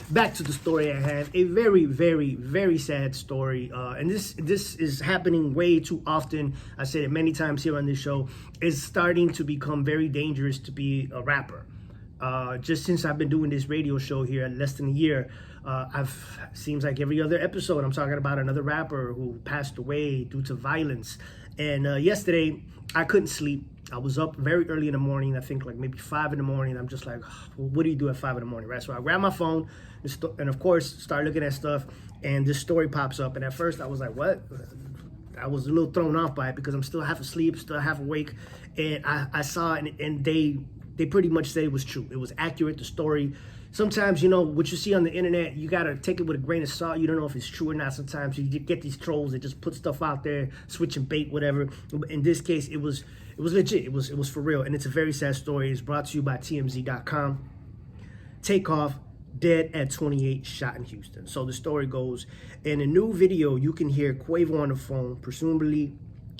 back to the story at hand. A very, very, very sad story. And this is happening way too often. I said it many times here on this show. It's starting to become very dangerous to be a rapper. Just since I've been doing this radio show here at less than a year, seems like every other episode I'm talking about another rapper who passed away due to violence. And yesterday I couldn't sleep. I was up very early in the morning, I think like maybe 5 in the morning. I'm just like, well, what do you do at 5 in the morning, right? So I grabbed my phone and of course start looking at stuff, and this story pops up. And at first I was like, what? I was a little thrown off by it because I'm still half asleep, still half awake. And I saw it, and they pretty much said it was true. It was accurate, the story. Sometimes, you know, what you see on the internet, you got to take it with a grain of salt. You don't know if it's true or not. Sometimes you get these trolls that just put stuff out there, switching bait, whatever. In this case, it was legit. It was for real. And it's a very sad story. It's brought to you by TMZ.com. Takeoff, dead at 28, shot in Houston. So the story goes, in a new video, you can hear Quavo on the phone, presumably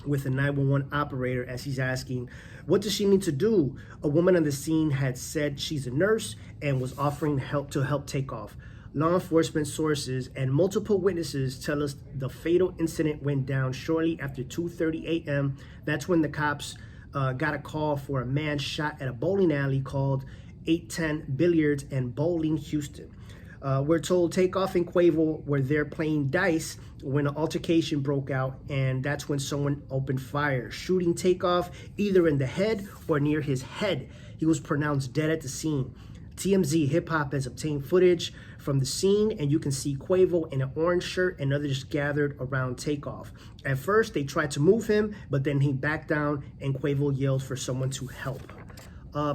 with a 911 operator, as he's asking, what does she need to do? A woman on the scene had said she's a nurse and was offering help Takeoff. Law enforcement sources and multiple witnesses tell us the fatal incident went down shortly after 2:30 a.m. That's when the cops got a call for a man shot at a bowling alley called 810 Billiards and Bowling, Houston. We're told Takeoff and Quavo were there playing dice when an altercation broke out, and that's when someone opened fire, shooting Takeoff either in the head or near his head. He was pronounced dead at the scene. TMZ Hip Hop has obtained footage from the scene, and you can see Quavo in an orange shirt and others gathered around Takeoff. At first, they tried to move him, but then he backed down, and Quavo yelled for someone to help.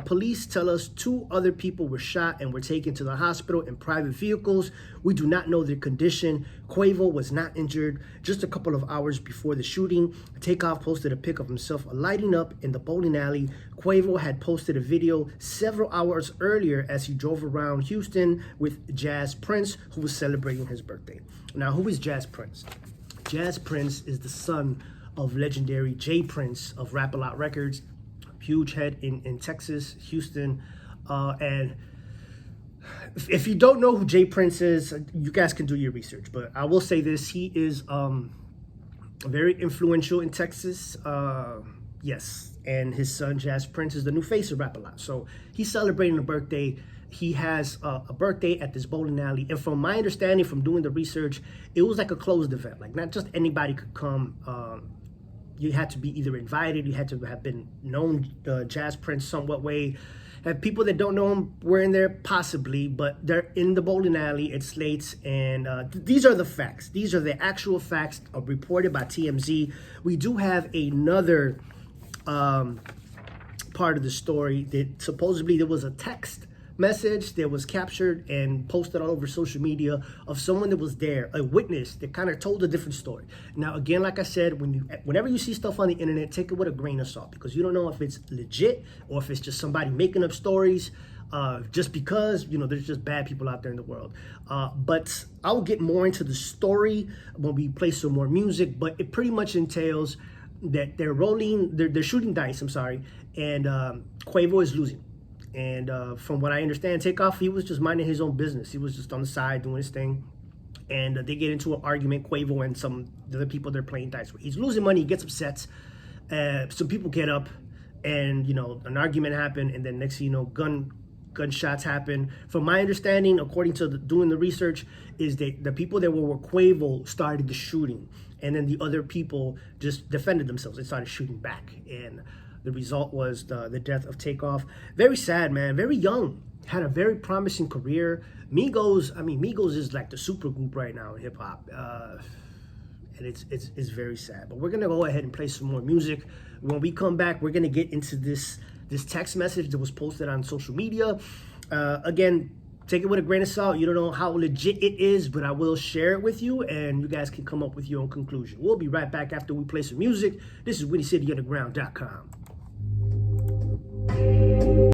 Police tell us 2 other people were shot and were taken to the hospital in private vehicles. We do not know their condition. Quavo was not injured. Just a couple of hours before the shooting, Takeoff posted a pic of himself lighting up in the bowling alley. Quavo had posted a video several hours earlier as he drove around Houston with Jazz Prince, who was celebrating his birthday. Now, who is Jazz Prince? Jazz Prince is the son of legendary J Prince of Rap-A-Lot Records. Huge head in Texas, Houston, and if you don't know who J Prince is, you guys can do your research. But I will say this: he is very influential in Texas. Yes, and his son Jazz Prince is the new face of Rap-A-Lot. So he's celebrating a birthday. He has a birthday at this bowling alley, and from my understanding, from doing the research, it was like a closed event. Like not just anybody could come. You had to be either invited, you had to have been known Jazz Prince somewhat way. And people that don't know him were in there possibly, but they're in the bowling alley, it slates, and these are the facts. These are the actual facts reported by TMZ. We do have another part of the story that supposedly there was a text message that was captured and posted all over social media of someone that was there, a witness that kind of told a different story. Now, again, like I said, whenever you see stuff on the internet, take it with a grain of salt, because you don't know if it's legit or if it's just somebody making up stories just because, you know, there's just bad people out there in the world. But I'll get more into the story when we play some more music, but it pretty much entails that they're shooting dice, and Quavo is losing. And from what I understand, Takeoff, he was just minding his own business. He was just on the side doing his thing. And they get into an argument, Quavo and some of the people they're playing dice with. He's losing money, he gets upset. Some people get up and, you know, an argument happened. And then next thing you know, gunshots happen. From my understanding, according to doing the research, is that the people that were with Quavo started the shooting. And then the other people just defended themselves. They started shooting back. And the result was the death of Takeoff. Very sad, man. Very young. Had a very promising career. Migos is like the supergroup right now in hip hop. And it's very sad. But we're gonna go ahead and play some more music. When we come back, we're gonna get into this text message that was posted on social media. Again, take it with a grain of salt. You don't know how legit it is, but I will share it with you, and you guys can come up with your own conclusion. We'll be right back after we play some music. This is WinnieCityUnderground.com.